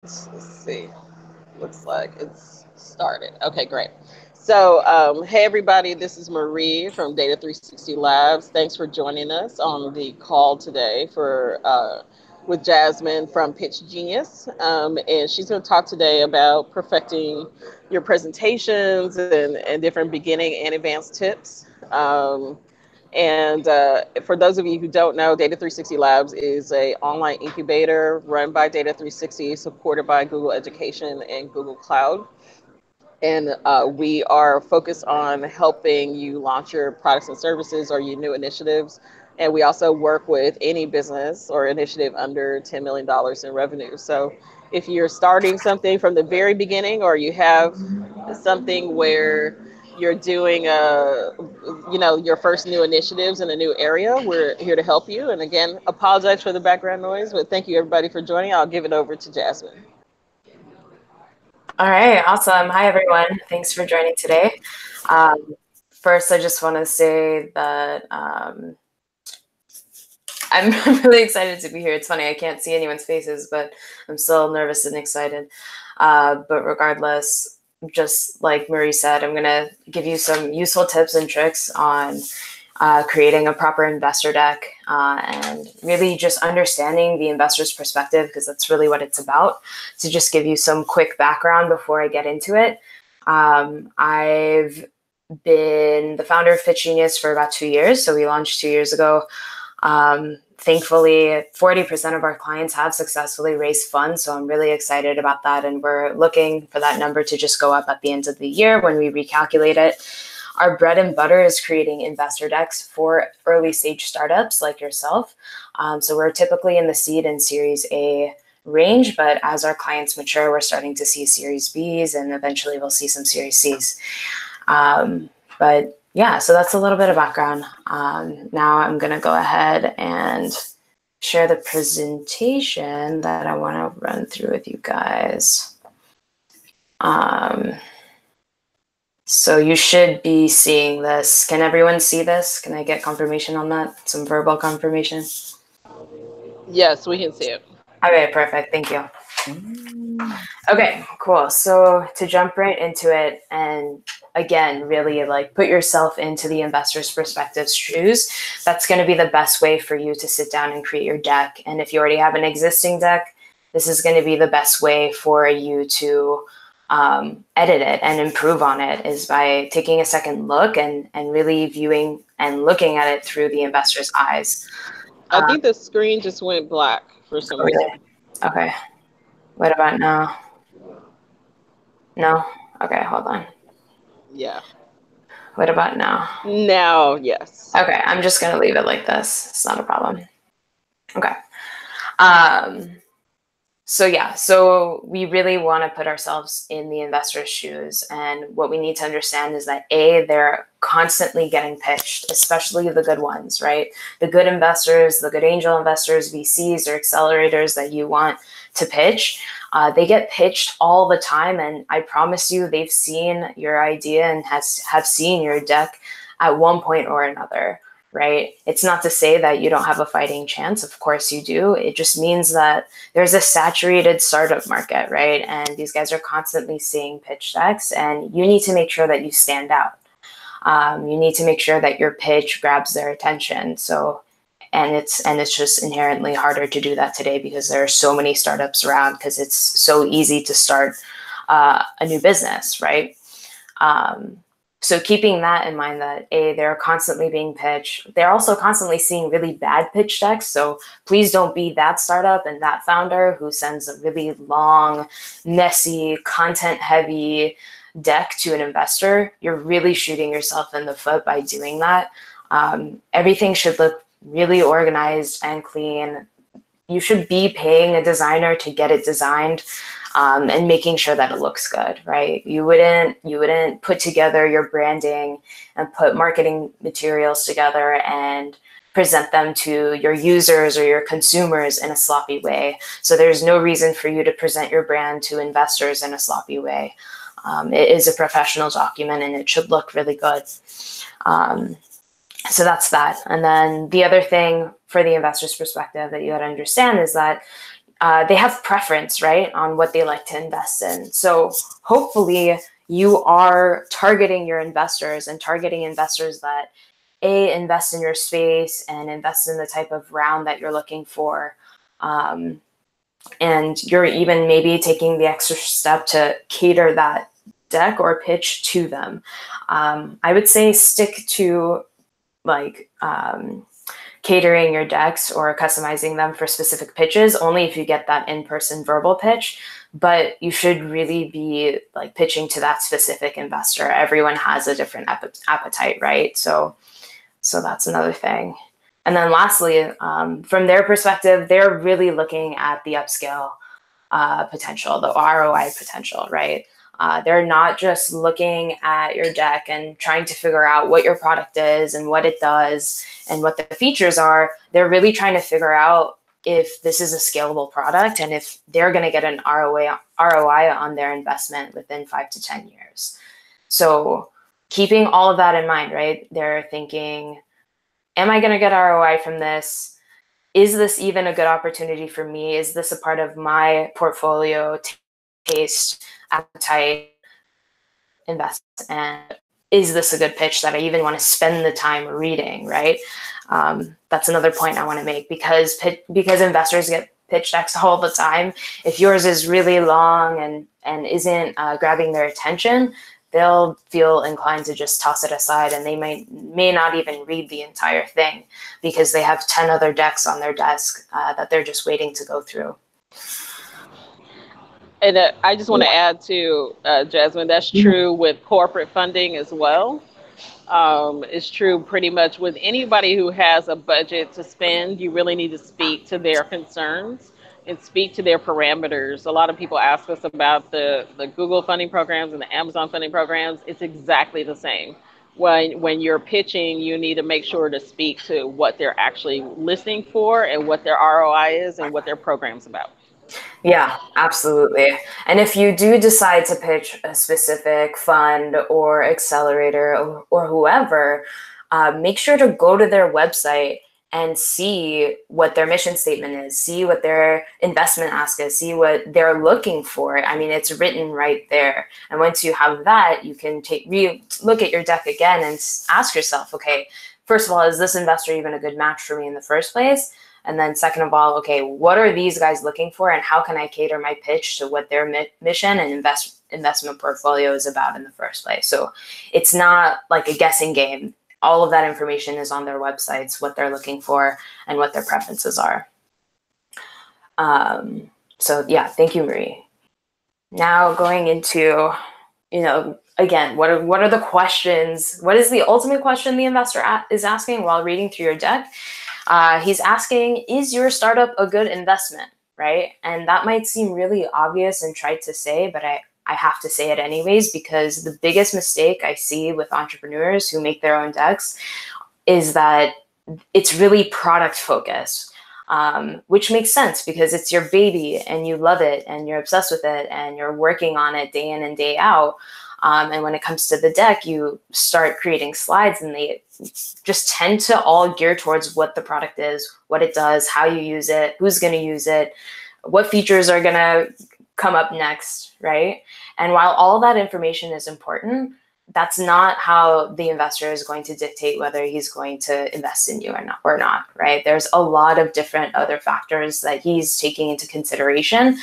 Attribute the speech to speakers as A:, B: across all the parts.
A: Let's see. Looks like it's started. Okay, great. So, hey everybody, this is Marie from Data 360 Labs. Thanks for joining us on the call today for with Jasmine from Pitch Genius, and she's going to talk today about perfecting your presentations and different beginning and advanced tips. And For those of you who don't know, Data 360 Labs is a online incubator run by Data 360, supported by Google Education and Google Cloud. And we are focused on helping you launch your products and services or your new initiatives. And we also work with any business or initiative under $10 million in revenue. So if you're starting something from the very beginning, or you have something where you're doing your first new initiatives in a new area, we're here to help you. And again, apologize for the background noise, but thank you everybody for joining. I'll give it over to Jasmine.
B: All right, awesome. Hi, everyone. Thanks for joining today. First, I just want to say that I'm really excited to be here. It's funny, I can't see anyone's faces, but I'm still nervous and excited. But regardless, just like Marie said, I'm going to give you some useful tips and tricks on creating a proper investor deck and really just understanding the investor's perspective, because that's really what it's about. To just give you some quick background before I get into it. I've been the founder of Pitch Genius for about 2 years. So we launched 2 years ago. Thankfully, 40% of our clients have successfully raised funds. So I'm really excited about that. And we're looking for that number to just go up at the end of the year when we recalculate it. Our bread and butter is creating investor decks for early stage startups like yourself. So we're typically in the seed and Series A range, but as our clients mature, we're starting to see Series Bs, and eventually we'll see some Series Cs. But yeah, so that's a little bit of background. Now I'm going to go ahead and share the presentation that I want to run through with you guys. So you should be seeing this. Can everyone see this? Can I get confirmation on that? Some verbal confirmation?
A: Yes, we can see it.
B: Okay, perfect. Thank you. Okay, cool. So to jump right into it, and again, really like put yourself into the investor's perspective's shoes. That's going to be the best way for you to sit down and create your deck. And if you already have an existing deck, this is going to be the best way for you to edit it and improve on it, is by taking a second look and really viewing and looking at it through the investor's eyes.
A: I think the screen just went black for some reason.
B: Okay. What about now? No? Okay, hold on.
A: Yeah.
B: What about now?
A: Now, yes.
B: Okay, I'm just going to leave it like this. It's not a problem. Okay. So we really want to put ourselves in the investor's shoes. And what we need to understand is that they're constantly getting pitched, especially the good ones, right? The good investors, the good angel investors, VCs, or accelerators that you want to pitch, they get pitched all the time. And I promise you, they've seen your idea and have seen your deck at one point or another. Right? It's not to say that you don't have a fighting chance. Of course you do. It just means that there's a saturated startup market, right? And these guys are constantly seeing pitch decks, and you need to make sure that you stand out. You need to make sure that your pitch grabs their attention. And it's just inherently harder to do that today because there are so many startups around, because it's so easy to start a new business, right? So keeping that in mind, that they're constantly being pitched. They're also constantly seeing really bad pitch decks. So please don't be that startup and that founder who sends a really long, messy, content-heavy deck to an investor. You're really shooting yourself in the foot by doing that. Everything should look really organized and clean. You should be paying a designer to get it designed. And making sure that it looks good, right? You wouldn't put together your branding and put marketing materials together and present them to your users or your consumers in a sloppy way. So there's no reason for you to present your brand to investors in a sloppy way. It is a professional document and it should look really good. So that's that. And then the other thing for the investor's perspective that you got to understand is that they have preference, right, on what they like to invest in. So hopefully you are targeting your investors and targeting investors that invest in your space and invest in the type of round that you're looking for. And you're even maybe taking the extra step to cater that deck or pitch to them. I would say stick to like catering your decks or customizing them for specific pitches only if you get that in-person verbal pitch, but you should really be like pitching to that specific investor. Everyone has a different appetite, right? So that's another thing. And then lastly, from their perspective, they're really looking at the upscale potential, the ROI potential, right? They're not just looking at your deck and trying to figure out what your product is and what it does and what the features are. They're really trying to figure out if this is a scalable product and if they're going to get an ROI on their investment within 5 to 10 years. So keeping all of that in mind, right? They're thinking, am I going to get ROI from this? Is this even a good opportunity for me? Is this a part of my portfolio taste, appetite, invest? And is this a good pitch that I even want to spend the time reading, right? That's another point I want to make because investors get pitch decks all the time. If yours is really long and isn't grabbing their attention, they'll feel inclined to just toss it aside, and they may not even read the entire thing because they have 10 other decks on their desk that they're just waiting to go through.
A: And I just want to add to Jasmine, that's true with corporate funding as well. It's true pretty much with anybody who has a budget to spend. You really need to speak to their concerns and speak to their parameters. A lot of people ask us about the Google funding programs and the Amazon funding programs. It's exactly the same. When you're pitching, you need to make sure to speak to what they're actually listening for and what their ROI is and what their program's about.
B: Yeah, absolutely. And if you do decide to pitch a specific fund or accelerator or whoever, make sure to go to their website and see what their mission statement is, see what their investment ask is, see what they're looking for. I mean, it's written right there. And once you have that, you can look at your deck again and ask yourself, okay, first of all, is this investor even a good match for me in the first place? And then second of all, okay, what are these guys looking for and how can I cater my pitch to what their mission and investment portfolio is about in the first place? So it's not like a guessing game. All of that information is on their websites, what they're looking for and what their preferences are. So yeah, thank you, Marie. Now going into, again, what are the questions? What is the ultimate question the investor is asking while reading through your deck? He's asking, is your startup a good investment, right? And that might seem really obvious and trite to say, but I have to say it anyways, because the biggest mistake I see with entrepreneurs who make their own decks is that it's really product focused, which makes sense because it's your baby and you love it and you're obsessed with it and you're working on it day in and day out. And when it comes to the deck, you start creating slides and they just tend to all gear towards what the product is, what it does, how you use it, who's going to use it, what features are going to come up next, right? And while all that information is important, that's not how the investor is going to dictate whether he's going to invest in you or not, right? There's a lot of different other factors that he's taking into consideration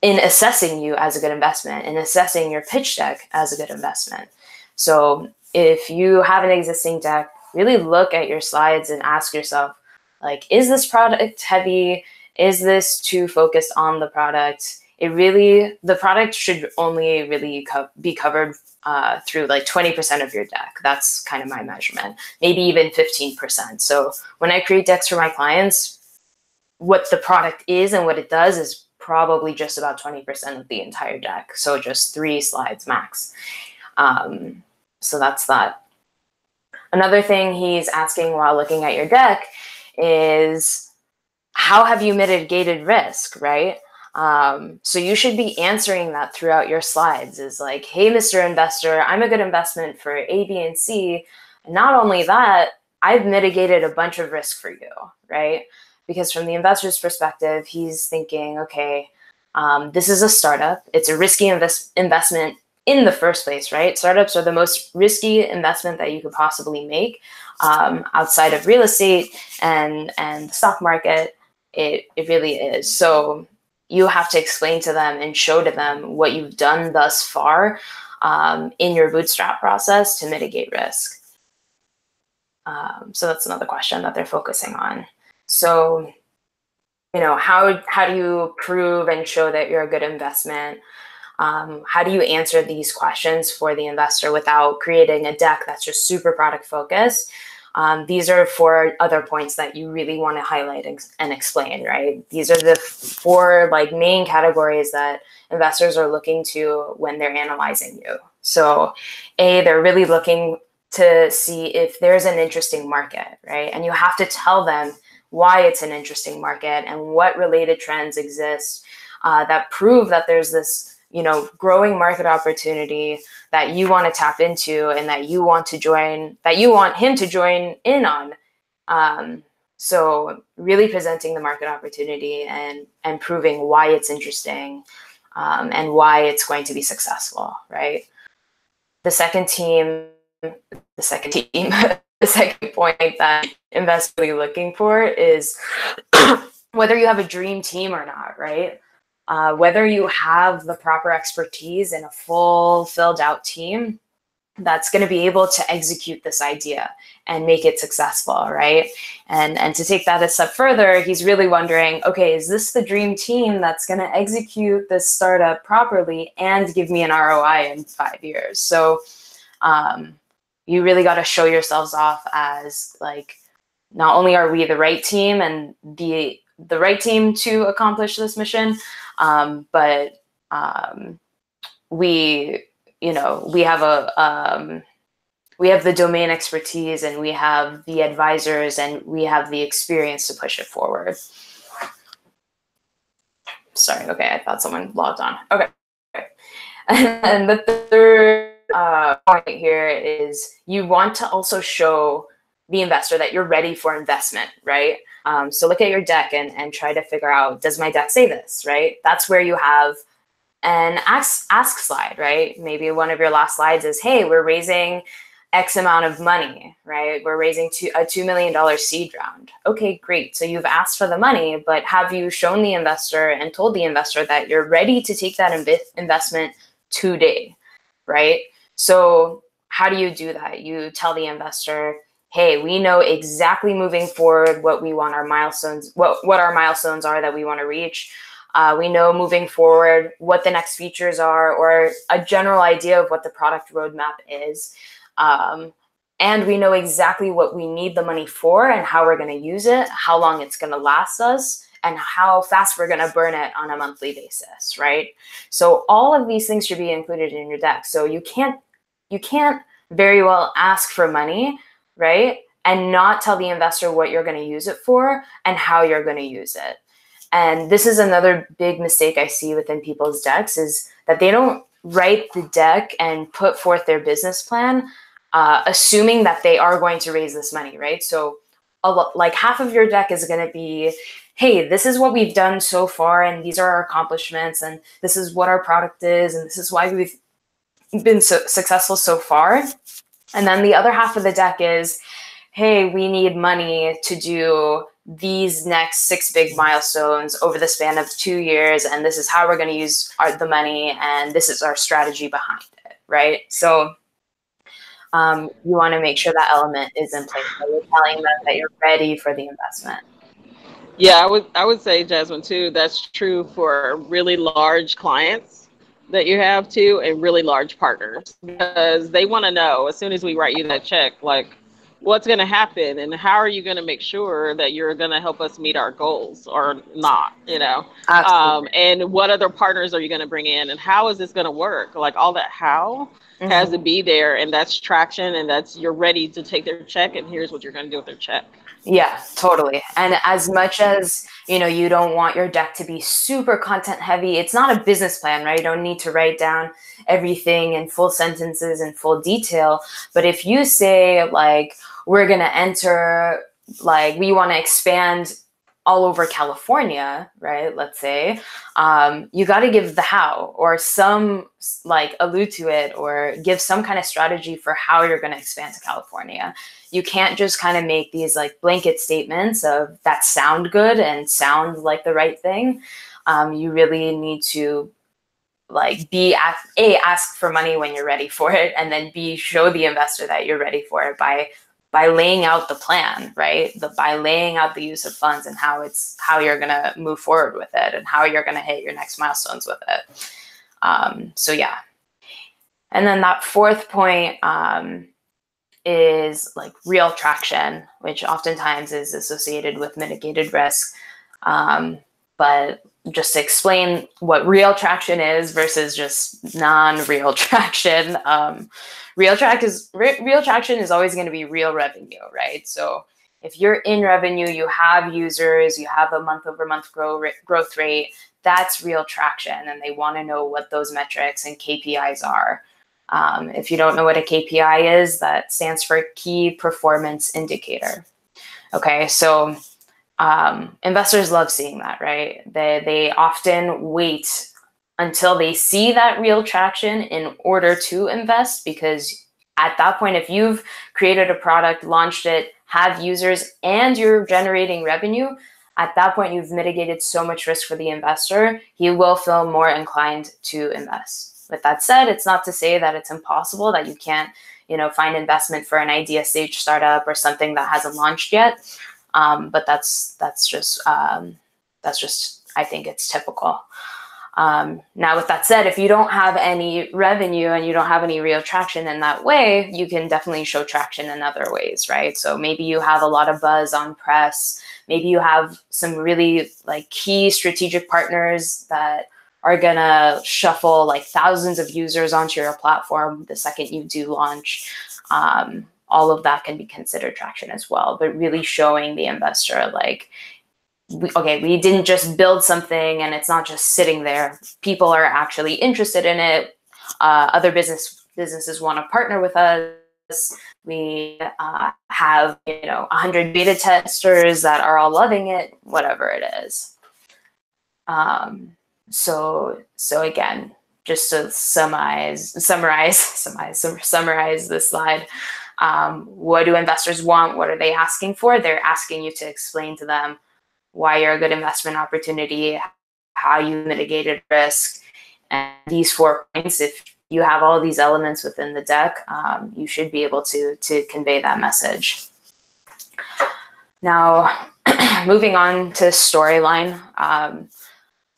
B: in assessing you as a good investment, in assessing your pitch deck as a good investment. So if you have an existing deck, really look at your slides and ask yourself, like, is this product heavy? Is this too focused on the product? The product should only really be covered through like 20% of your deck. That's kind of my measurement, maybe even 15%. So when I create decks for my clients, what the product is and what it does is probably just about 20% of the entire deck. So just 3 slides max. So that's that. Another thing he's asking while looking at your deck is, how have you mitigated risk, right? So you should be answering that throughout your slides is like, hey, Mr. Investor, I'm a good investment for A, B, and C. And not only that, I've mitigated a bunch of risk for you, right? Because from the investor's perspective, he's thinking, okay, this is a startup. It's a risky investment in the first place, right? Startups are the most risky investment that you could possibly make, outside of real estate and the stock market. It really is. So you have to explain to them and show to them what you've done thus far, in your bootstrap process to mitigate risk. So that's another question that they're focusing on. So, how do you prove and show that you're a good investment? How do you answer these questions for the investor without creating a deck that's just super product focused? These are 4 other points that you really want to highlight and explain, right? These are the 4 main categories that investors are looking to when they're analyzing you. So they're really looking to see if there's an interesting market, right? And you have to tell them why it's an interesting market and what related trends exist that prove that there's this growing market opportunity that you want to tap into and that you want him to join in on. So really presenting the market opportunity and proving why it's interesting, and why it's going to be successful, right? The second point that investors are really looking for is whether you have a dream team or not, right? Whether you have the proper expertise in a full filled out team that's going to be able to execute this idea and make it successful, right? And to take that a step further, he's really wondering, okay, is this the dream team that's going to execute this startup properly and give me an ROI in 5 years? So you really got to show yourselves off as not only are we the right team and the right team to accomplish this mission, but we have the domain expertise and we have the advisors and we have the experience to push it forward. Sorry, okay, I thought someone logged on. Okay. And the third point here is you want to also show the investor that you're ready for investment, right? So look at your deck and try to figure out, does my deck say this, right? That's where you have an ask slide, right? Maybe one of your last slides is, hey, we're raising X amount of money, right? We're raising a $2 million seed round. Okay, great. So you've asked for the money, but have you shown the investor and told the investor that you're ready to take that investment today, right? So how do you do that? You tell the investor, hey, we know exactly moving forward what we want our milestones, what our milestones are that we want to reach. We know moving forward what the next features are, or a general idea of what the product roadmap is. And we know exactly what we need the money for and how we're going to use it, how long it's going to last us, and how fast we're going to burn it on a monthly basis, right? So all of these things should be included in your deck. So you can't very well ask for money, right, and not tell the investor what you're going to use it for and how you're going to use it. And this is another big mistake I see within people's decks, is that they don't write the deck and put forth their business plan, assuming that they are going to raise this money, right? So half of your deck is going to be, hey, this is what we've done so far, and these are our accomplishments, and this is what our product is, and this is why we've been so successful so far. And then the other half of the deck is, hey, we need money to do these next 6 big milestones over the span of 2 years, and this is how we're going to use the money, and this is our strategy behind it, right? So you want to make sure that element is in place. So you're telling them that you're ready for the investment.
A: Yeah, I would say, Jasmine, too, that's true for really large clients that you have too, and really large partners, because they want to know as soon as we write you that check, what's going to happen and how are you going to make sure that you're going to help us meet our goals or not, and what other partners are you going to bring in and how is this going to work? All that how has to be there, and that's traction, and that's you're ready to take their check, and here's what you're going to do with their check.
B: Yeah, totally. And as much as, you don't want your deck to be super content heavy, it's not a business plan, right? You don't need to write down everything in full sentences and full detail. But if you say we're going to enter, we want to expand all over California, right? Let's say, you got to give the how, or some like allude to it, or give some kind of strategy for how you're going to expand to California. You can't just kind of make these like blanket statements of that sound good and sound like the right thing. You really need to like ask for money when you're ready for it, and then B, show the investor that you're ready for it by laying out the plan, right? By laying out the use of funds and how you're going to move forward with it and how you're going to hit your next milestones with it. So yeah. And then that fourth point is like real traction, which oftentimes is associated with mitigated risk. But just to explain what real traction is versus just non-real traction. Real traction is always going to be real revenue, right? So if you're in revenue, you have users, you have a month-over-month growth rate, that's real traction, and they want to know what those metrics and KPIs are. If you don't know what a KPI is, that stands for Key Performance Indicator. Okay, so investors love seeing that, right? They often wait until they see that real traction in order to invest, because at that point, if you've created a product, launched it, have users, and you're generating revenue, at that point, you've mitigated so much risk for the investor, he will feel more inclined to invest. With that said, it's not to say that it's impossible, that you can't, find investment for an idea stage startup or something that hasn't launched yet. But that's just I think it's typical. Now, with that said, if you don't have any revenue and you don't have any real traction in that way, you can definitely show traction in other ways, right? So maybe you have a lot of buzz on press. Maybe you have some really like key strategic partners that are gonna shuffle like thousands of users onto your platform the second you do launch. All of that can be considered traction as well, but really showing the investor like, we didn't just build something and it's not just sitting there. People are actually interested in it. Other businesses want to partner with us. We have 100 beta testers that are all loving it, whatever it is. So again, just to summarize this slide. What do investors want? What are they asking for? They're asking you to explain to them why you're a good investment opportunity, how you mitigated risk, and these 4 points. If you have all these elements within the deck, you should be able to convey that message. Now, moving on to storyline. I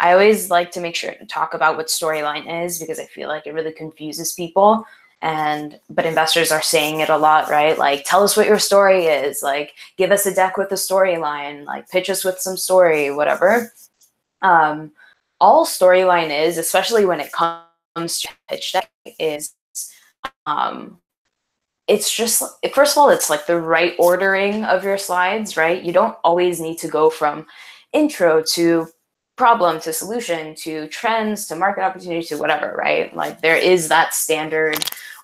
B: always like to make sure to talk about what storyline is, because I feel like it really confuses people. But investors are saying it a lot, right? Like, tell us what your story is, like, give us a deck with a storyline, like pitch us with some story, whatever. All storyline is, especially when it comes to pitch deck, is it's just, first of all, it's like the right ordering of your slides, right? You don't always need to go from intro to problem to solution to trends to market opportunity to whatever, right? Like, there is that standard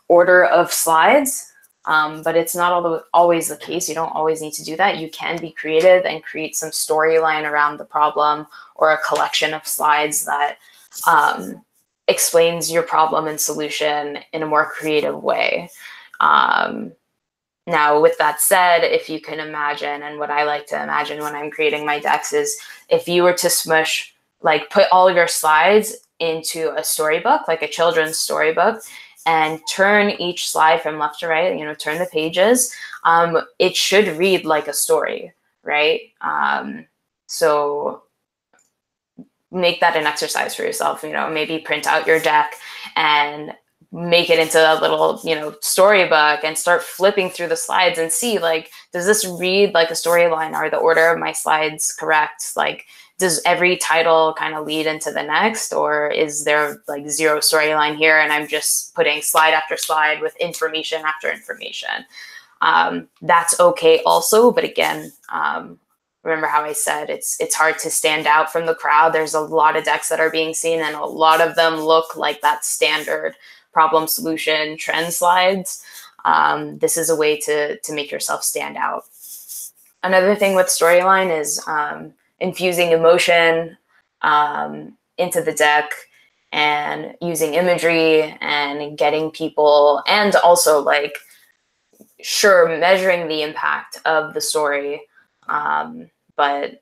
B: order of slides, but it's not always the case. You don't always need to do that. You can be creative and create some storyline around the problem, or a collection of slides that explains your problem and solution in a more creative way. Now, with that said, if you can imagine, and what I like to imagine when I'm creating my decks is, if you were to smush, like put all your slides into a storybook, like a children's storybook, and turn each slide from left to right, turn the pages, it should read like a story, right? So make that an exercise for yourself, maybe print out your deck and make it into a little, storybook, and start flipping through the slides and see, like, does this read like a storyline? Are the order of my slides correct? Like, does every title kind of lead into the next, or is there like zero storyline here and I'm just putting slide after slide with information after information? That's okay also, but again, remember how I said it's hard to stand out from the crowd. There's a lot of decks that are being seen, and a lot of them look like that standard problem, solution, trend slides. This is a way to make yourself stand out. Another thing with storyline is infusing emotion into the deck and using imagery and getting people, and also like, sure, measuring the impact of the story, but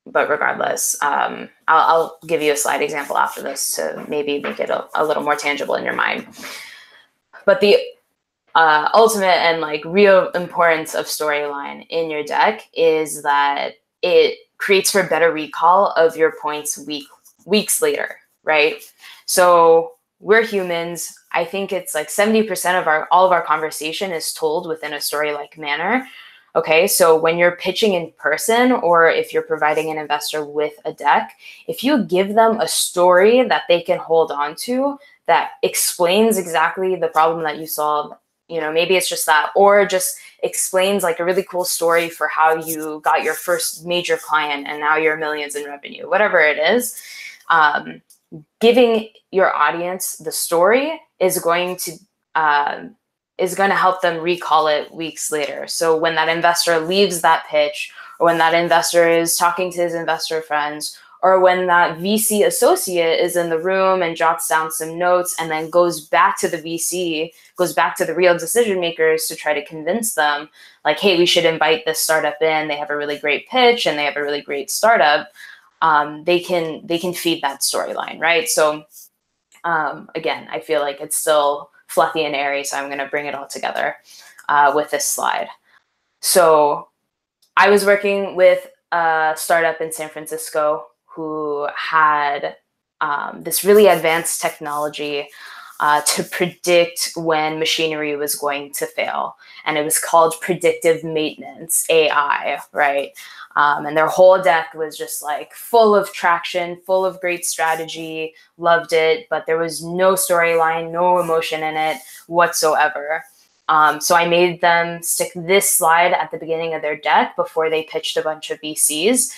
B: regardless, I'll give you a slide example after this to maybe make it a little more tangible in your mind. But the ultimate and like real importance of storyline in your deck is that it creates for better recall of your points weeks later, right? So we're humans. I think it's like 70% of all of our conversation is told within a story-like manner. Okay, so when you're pitching in person, or if you're providing an investor with a deck, if you give them a story that they can hold on to that explains exactly the problem that you solved, you know, maybe it's just that, or just explains like a really cool story for how you got your first major client and now you're millions in revenue, whatever it is, giving your audience the story is going to help them recall it weeks later. So when that investor leaves that pitch, or when that investor is talking to his investor friends, or when that VC associate is in the room and jots down some notes and then goes back to the VC, goes back to the real decision makers to try to convince them, like, hey, we should invite this startup in. They have a really great pitch and they have a really great startup. They can feed that storyline, right? So again, I feel like it's still fluffy and airy, so I'm going to bring it all together with this slide. So I was working with a startup in San Francisco who had this really advanced technology to predict when machinery was going to fail. And it was called predictive maintenance, AI, right? And their whole deck was just like full of traction, full of great strategy, loved it, but there was no storyline, no emotion in it whatsoever. So I made them stick this slide at the beginning of their deck before they pitched a bunch of VCs.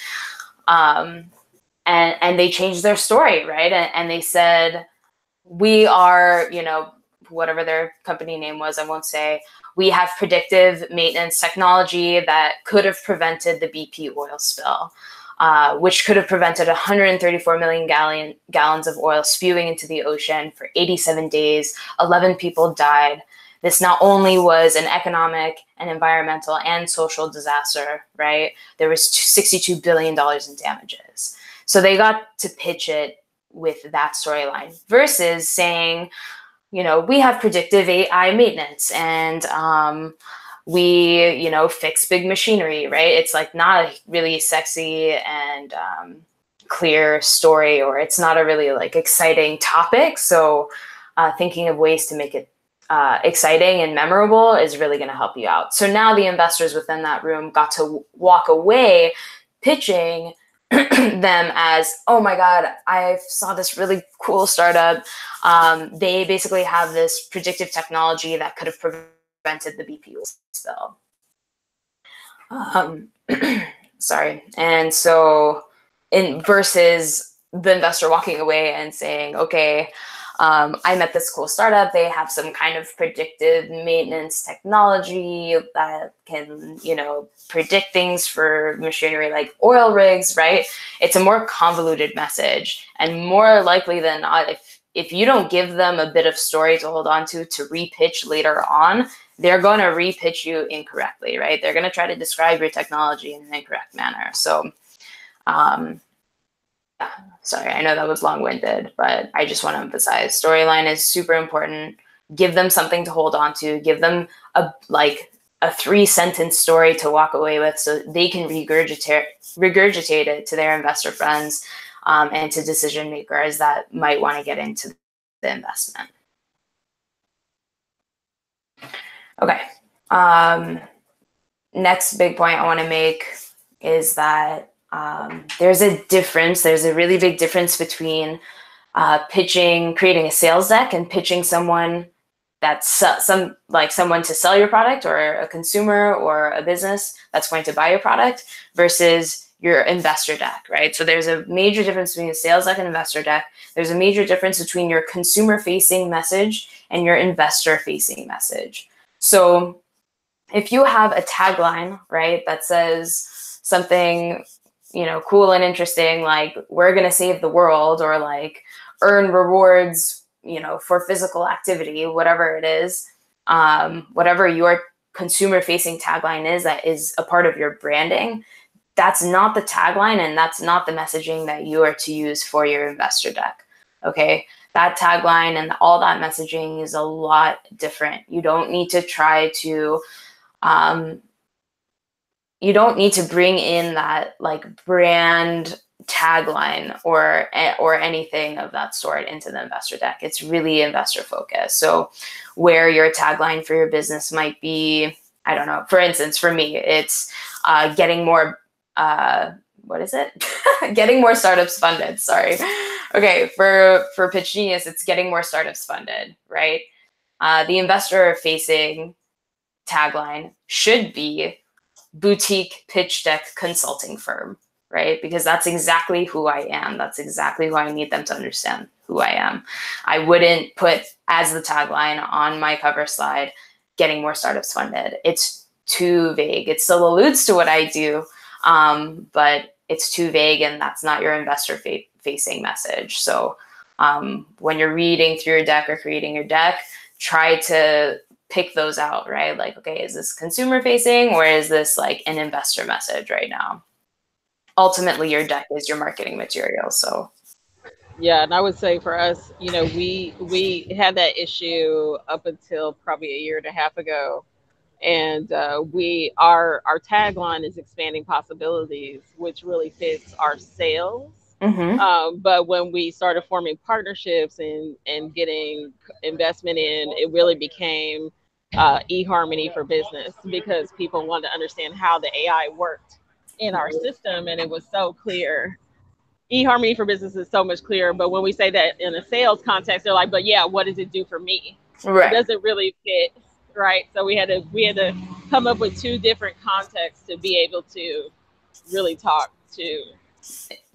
B: And they changed their story, right? And they said, we are, you know, whatever their company name was, I won't say, we have predictive maintenance technology that could have prevented the BP oil spill, which could have prevented 134 million gallons of oil spewing into the ocean for 87 days. 11 people died. This not only was an economic and environmental and social disaster, right? There was $62 billion in damages. So they got to pitch it with that storyline versus saying, you know, we have predictive AI maintenance and we, you know, fix big machinery, right? It's like not a really sexy and clear story, or it's not a really like exciting topic. So thinking of ways to make it exciting and memorable is really going to help you out. So now the investors within that room got to walk away pitching them as, oh my God, I saw this really cool startup. They basically have this predictive technology that could have prevented the BP spill. Sorry. And so versus the investor walking away and saying, okay, I met this cool startup. They have some kind of predictive maintenance technology that can, you know, predict things for machinery like oil rigs, right? It's a more convoluted message, and more likely than not, if you don't give them a bit of story to hold on to repitch later on, they're going to repitch you incorrectly, right? They're going to try to describe your technology in an incorrect manner. So, sorry, I know that was long-winded, but I just want to emphasize storyline is super important. Give them something to hold on to. Give them a 3-sentence story to walk away with so they can regurgitate it to their investor friends and to decision makers that might want to get into the investment. Okay. Next big point I want to make is that there's a really big difference between creating a sales deck and pitching someone that's someone to sell your product, or a consumer or a business that's going to buy your product, versus your investor deck, right? So there's a major difference between a sales deck and investor deck. There's a major difference between your consumer-facing message and your investor-facing message. So if you have a tagline, right, that says something, cool and interesting, like we're going to save the world, or like earn rewards, for physical activity, whatever it is, whatever your consumer facing tagline is, that is a part of your branding, that's not the tagline, and that's not the messaging that you are to use for your investor deck. Okay. That tagline and all that messaging is a lot different. You don't need to try to, you don't need to bring in that like brand tagline or anything of that sort into the investor deck. It's really investor focused. So where your tagline for your business might be, I don't know, for instance, for me, it's getting more, what is it? Getting more startups funded. Sorry. Okay. For Pitch Genius, it's getting more startups funded, right? The investor facing tagline should be boutique pitch deck consulting firm, right? Because that's exactly who I am. That's exactly who I need them to understand who I am. I wouldn't put as the tagline on my cover slide, getting more startups funded. It's too vague. It still alludes to what I do, but it's too vague, and that's not your investor facing message. So when you're reading through your deck or creating your deck, try to pick those out, right? Like, okay, is this consumer facing, or is this like an investor message right now? Ultimately, your deck is your marketing material. So
A: Yeah, and I would say for us, we had that issue up until probably a year and a half ago, and we our tagline is expanding possibilities, which really fits our sales.
B: mm-hmm.
A: But when we started forming partnerships and getting investment in, it really became eHarmony for business, because people wanted to understand how the AI worked in our system, and it was so clear. eHarmony for business is so much clearer, but when we say that in a sales context, they're like, "But yeah, what does it do for me?" It
B: Right.
A: doesn't really fit, right? So we had to come up with two different contexts to be able to really talk to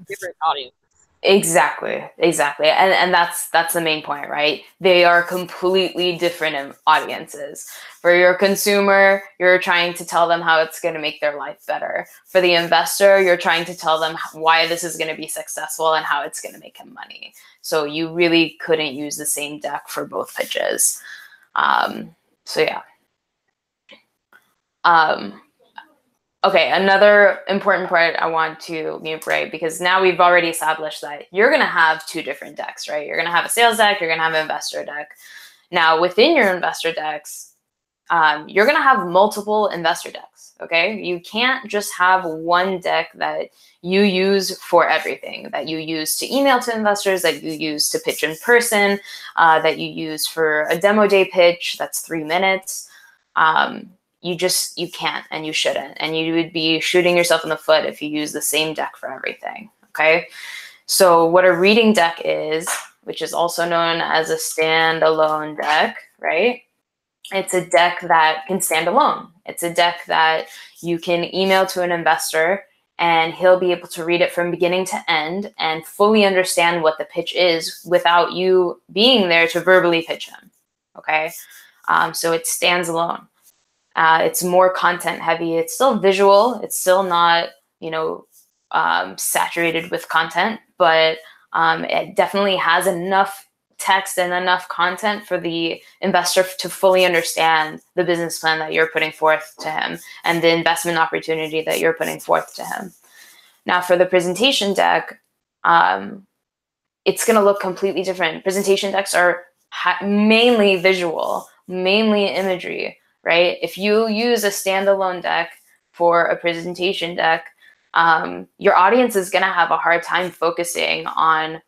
A: different audiences.
B: Exactly. And that's the main point, right? They are completely different audiences. For your consumer, you're trying to tell them how it's going to make their life better. For the investor, you're trying to tell them why this is going to be successful and how it's going to make him money. So you really couldn't use the same deck for both pitches. So yeah. Okay, another important part I want to make right, because now we've already established that you're going to have two different decks, right? You're going to have a sales deck, you're going to have an investor deck. Now, within your investor decks, you're going to have multiple investor decks, okay? You can't just have one deck that you use for everything, that you use to email to investors, that you use to pitch in person, that you use for a demo day pitch that's 3 minutes. You can't, and you shouldn't, and you would be shooting yourself in the foot if you use the same deck for everything. Okay. So what a reading deck is, which is also known as a standalone deck, right? It's a deck that can stand alone. It's a deck that you can email to an investor, and he'll be able to read it from beginning to end and fully understand what the pitch is without you being there to verbally pitch him. Okay. So it stands alone. It's more content heavy. It's still visual. It's still not, saturated with content, but it definitely has enough text and enough content for the investor to fully understand the business plan that you're putting forth to him and the investment opportunity that you're putting forth to him. Now, for the presentation deck, it's going to look completely different. Presentation decks are mainly visual, mainly imagery. Right? If you use a standalone deck for a presentation deck, your audience is going to have a hard time focusing on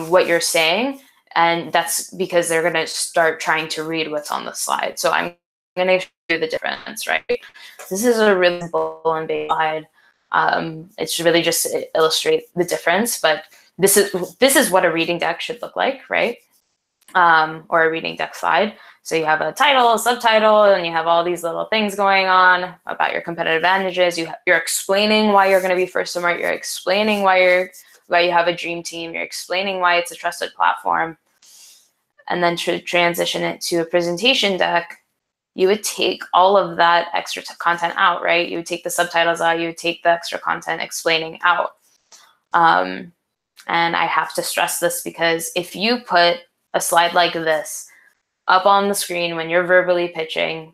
B: what you're saying, and that's because they're going to start trying to read what's on the slide. So I'm going to show you the difference, right? This is a really simple and basic slide. It's really just to illustrate the difference, but this is what a reading deck should look like, right? Or a reading deck slide. So you have a title, a subtitle, and you have all these little things going on about your competitive advantages. You're explaining why you're going to be first to market. You're explaining why you have a dream team. You're explaining why it's a trusted platform. And then to transition it to a presentation deck, you would take all of that extra content out, right? You would take the subtitles out, you would take the extra content explaining out. And I have to stress this because if you put a slide like this up on the screen when you're verbally pitching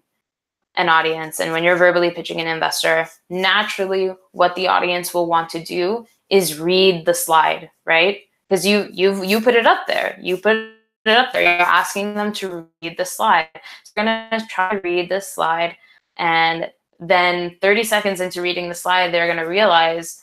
B: an audience and when you're verbally pitching an investor, naturally what the audience will want to do is read the slide, right? Because you put it up there. You put it up there. You're asking them to read the slide. So you're going to try to read this slide, and then 30 seconds into reading the slide, they're going to realize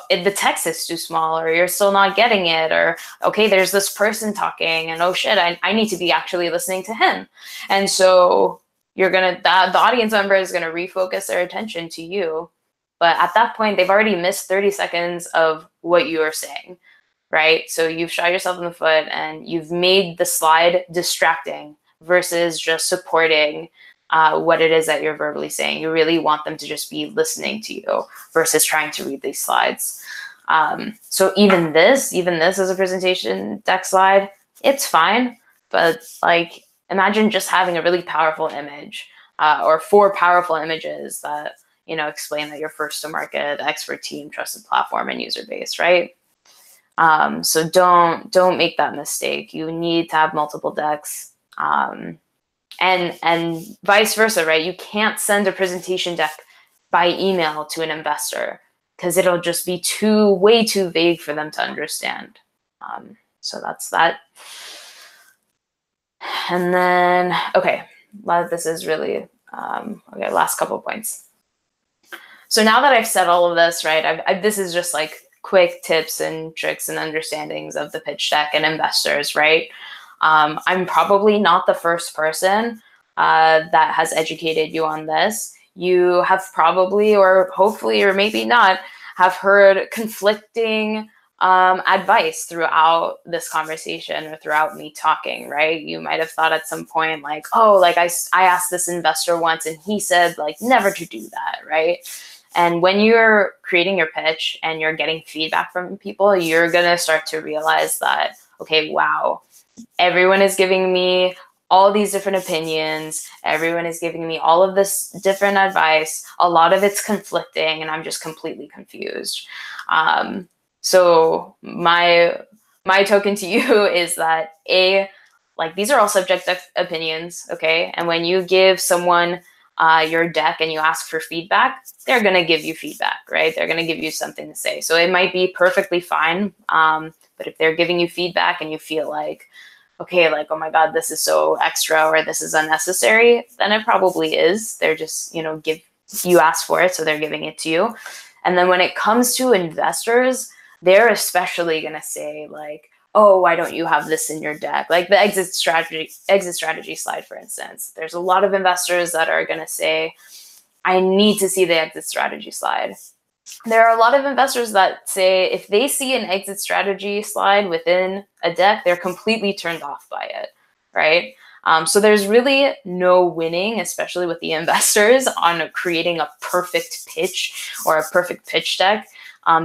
B: the text is too small, or you're still not getting it, or okay, there's this person talking, and oh shit, I need to be actually listening to him. And so the audience member is gonna refocus their attention to you. But at that point, they've already missed 30 seconds of what you are saying, right? So you've shot yourself in the foot and you've made the slide distracting versus just supporting what it is that you're verbally saying. You really want them to just be listening to you versus trying to read these slides. So even this as a presentation deck slide, it's fine, but like, imagine just having a really powerful image or 4 powerful images that, you know, explain that you're first to market, expert team, trusted platform, and user base, right? So don't make that mistake. You need to have multiple decks, and vice versa, right? You can't send a presentation deck by email to an investor because it'll just be way too vague for them to understand. So that's that. And then, okay, a lot of this is really, okay, last couple of points. So now that I've said all of this, right, this is just like quick tips and tricks and understandings of the pitch deck and investors, right? I'm probably not the first person that has educated you on this. You have probably, or hopefully, or maybe not, have heard conflicting advice throughout this conversation or throughout me talking, right? You might have thought at some point like, oh, like I asked this investor once and he said like never to do that, right? And when you're creating your pitch and you're getting feedback from people, you're going to start to realize that, okay, wow, everyone is giving me all these different opinions. Everyone is giving me all of this different advice. A lot of it's conflicting and I'm just completely confused. So my token to you is that like these are all subjective opinions, okay? And when you give someone your deck and you ask for feedback, they're going to give you feedback, right? They're going to give you something to say. So it might be perfectly fine. But if they're giving you feedback and you feel like, okay, like, oh my God, this is so extra or this is unnecessary, then it probably is. They're just, you know, you asked for it, so they're giving it to you. And then when it comes to investors, they're especially going to say like, oh, why don't you have this in your deck? Like the exit strategy slide, for instance. There's a lot of investors that are going to say, I need to see the exit strategy slide. There are a lot of investors that say if they see an exit strategy slide within a deck, they're completely turned off by it, right? So there's really no winning, especially with the investors, on creating a perfect pitch or a perfect pitch deck.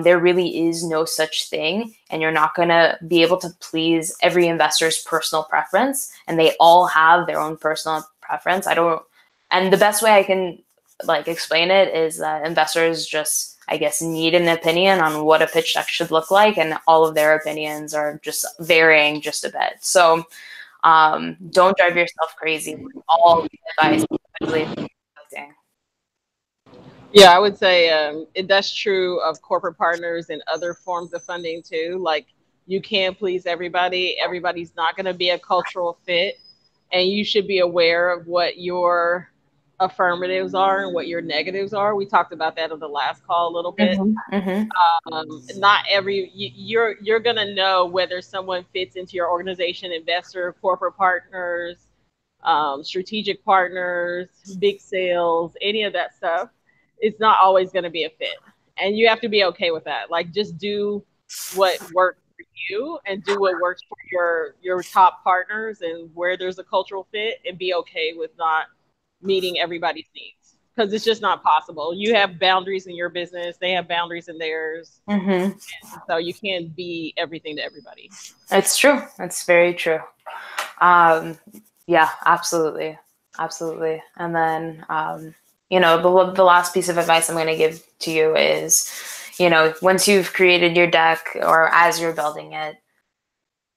B: There really is no such thing, and you're not going to be able to please every investor's personal preference, and they all have their own personal preference. And the best way I can like explain it is that investors just, I guess, need an opinion on what a pitch deck should look like, and all of their opinions are just varying just a bit. So don't drive yourself crazy with all the advice, especially if
A: Yeah, I would say that's true of corporate partners and other forms of funding too. Like you can't please everybody. Everybody's not going to be a cultural fit, and you should be aware of what your affirmatives are and what your negatives are. We talked about that on the last call a little bit. Not every you're going to know whether someone fits into your organization, investor, corporate partners, strategic partners, big sales, any of that stuff. It's not always going to be a fit, and you have to be okay with that. Like just do what works for you and do what works for your top partners and where there's a cultural fit, and be okay with not meeting everybody's needs, because it's just not possible. You have boundaries in your business, they have boundaries in theirs. So you can't be everything to everybody.
B: It's true. It's very true. Yeah, absolutely. Absolutely. And then, the last piece of advice I'm going to give to you is, once you've created your deck or as you're building it,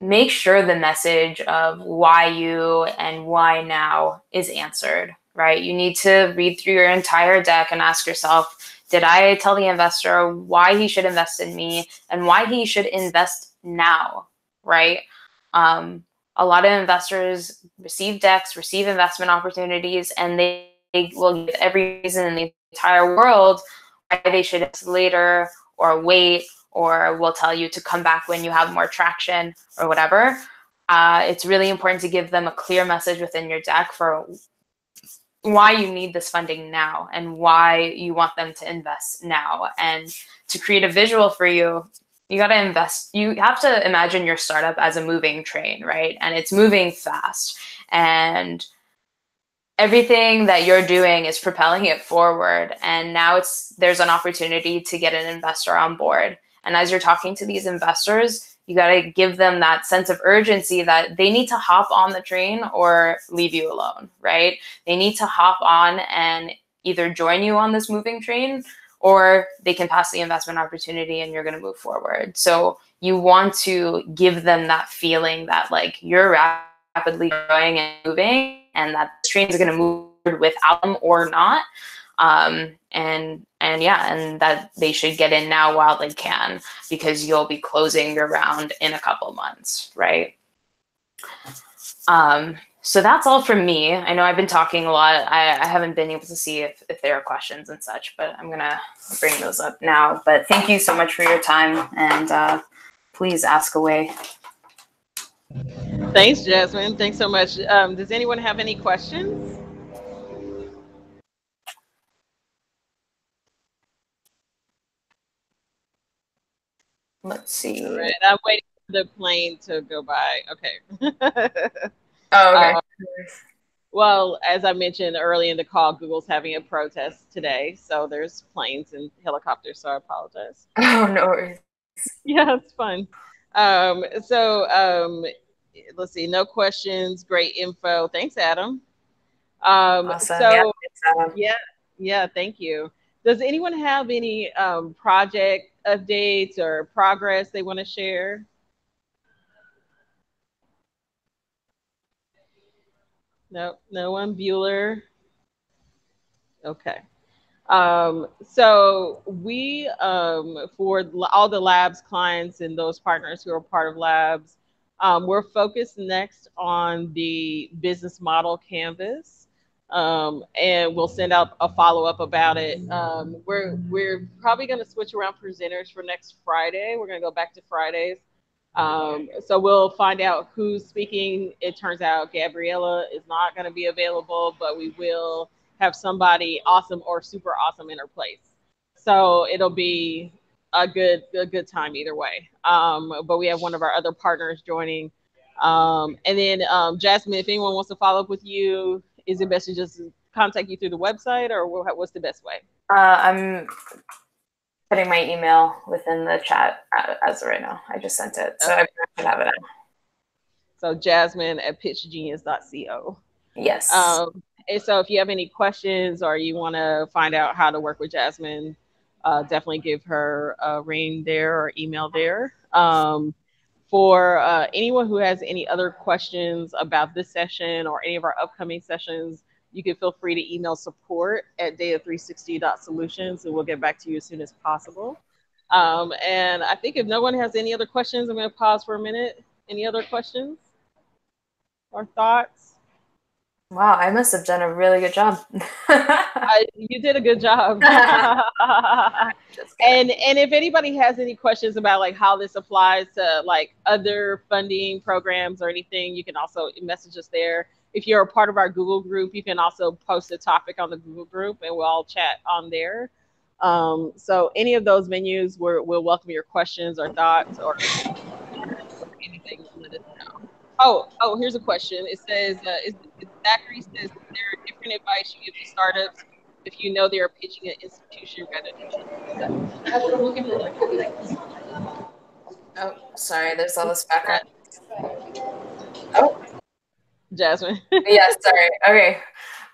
B: make sure the message of why you and why now is answered, right? You need to read through your entire deck and ask yourself, did I tell the investor why he should invest in me and why he should invest now, right? A lot of investors receive decks, receive investment opportunities, and they will give every reason in the entire world why they should invest later or wait, or will tell you to come back when you have more traction or whatever. It's really important to give them a clear message within your deck for why you need this funding now and why you want them to invest now. And to create a visual for you, you got to invest. You have to imagine your startup as a moving train, right? And it's moving fast. And everything that you're doing is propelling it forward. And now there's an opportunity to get an investor on board. And as you're talking to these investors, you got to give them that sense of urgency that they need to hop on the train or leave you alone, right? They need to hop on and either join you on this moving train, or they can pass the investment opportunity and you're going to move forward. So you want to give them that feeling that like you're rapidly growing and moving, and that this train is going to move without them or not. And that they should get in now while they can, because you'll be closing your round in a couple months, right? So that's all from me. I know I've been talking a lot. I haven't been able to see if there are questions and such, but I'm going to bring those up now. But thank you so much for your time, and please ask away.
A: Thanks, Jasmine. Thanks so much. Does anyone have any questions?
B: Let's see.
A: All right, I'm waiting for the plane to go by. Okay.
B: Oh, okay.
A: Well, as I mentioned early in the call, Google's having a protest today, so there's planes and helicopters. So I apologize.
B: Oh, no worries.
A: Yeah, it's fun. So let's see. No questions. Great info. Thanks, Adam.
B: Awesome. Yeah, thanks, Adam.
A: Yeah. Thank you. Does anyone have any project updates or progress they want to share? No, no one. Bueller. Okay. So we, for all the labs clients and those partners who are part of labs, we're focused next on the business model canvas, and we'll send out a follow up about it. We're probably going to switch around presenters for next Friday. We're going to go back to Fridays. So we'll find out who's speaking. It turns out Gabriella is not going to be available, but we will have somebody awesome or super awesome in her place. So it'll be a good time either way. But we have one of our other partners joining. And then Jasmine, if anyone wants to follow up with you, is it best to just contact you through the website, or what's the best way?
B: I'm putting my email within the chat as of right now. I just sent it, so okay. I should have it now.
A: So Jasmine at pitchgenius.co.
B: Yes.
A: And so if you have any questions or you want to find out how to work with Jasmine, definitely give her a ring there or email there. For anyone who has any other questions about this session or any of our upcoming sessions, you can feel free to email support@data360.solutions, and we'll get back to you as soon as possible. And I think if no one has any other questions, I'm going to pause for a minute. Any other questions or thoughts?
B: Wow, I must have done a really good job.
A: You did a good job. And if anybody has any questions about like how this applies to like other funding programs or anything, you can also message us there. If you're a part of our Google group, you can also post a topic on the Google group and we'll all chat on there. So any of those menus, we'll welcome your questions or thoughts or anything. Let us know. Oh, here's a question. It says, Zachary says, is there different advice you give to startups if you know they are pitching an institution rather than
B: Oh, sorry, there's all this background. Oh,
A: Jasmine.
B: yeah, sorry. Okay.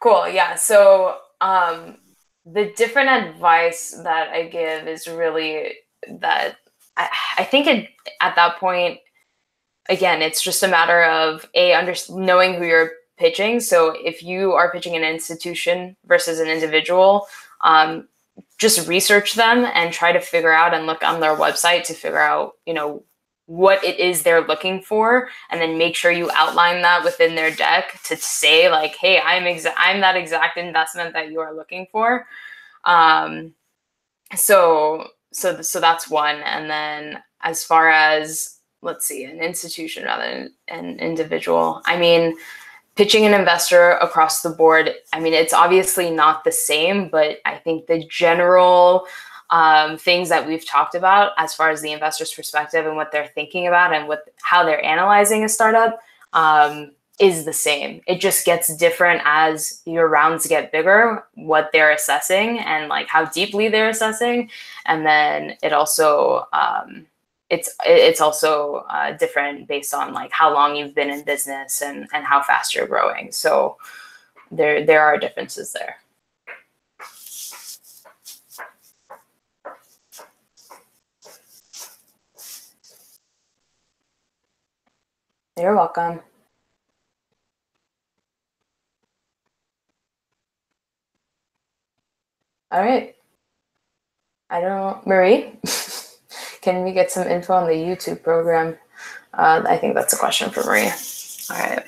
B: Cool. Yeah. So the different advice that I give is really that I think at that point, again, it's just a matter of knowing who you're pitching. So if you are pitching an institution versus an individual, just research them and try to figure out and look on their website to figure out, what it is they're looking for, and then make sure you outline that within their deck to say like, hey, I'm that exact investment that you are looking for. So that's one. And then as far as, let's see, an institution rather than an individual, I mean, pitching an investor across the board, I mean, it's obviously not the same, but I think the general things that we've talked about as far as the investor's perspective and what they're thinking about and how they're analyzing a startup is the same. It just gets different as your rounds get bigger, what they're assessing and like how deeply they're assessing. And then it also, it's also different based on like how long you've been in business and how fast you're growing. So there are differences there. You're welcome. All right. I don't know, Marie, can we get some info on the YouTube program? I think that's a question for Marie. All right.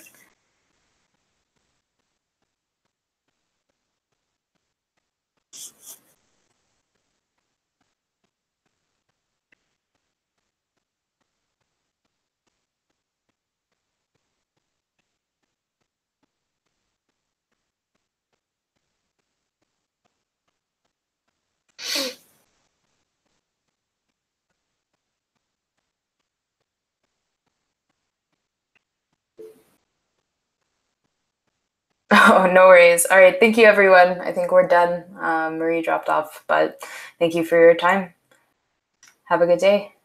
B: Oh, no worries. All right. Thank you, everyone. I think we're done. Marie dropped off, but thank you for your time. Have a good day.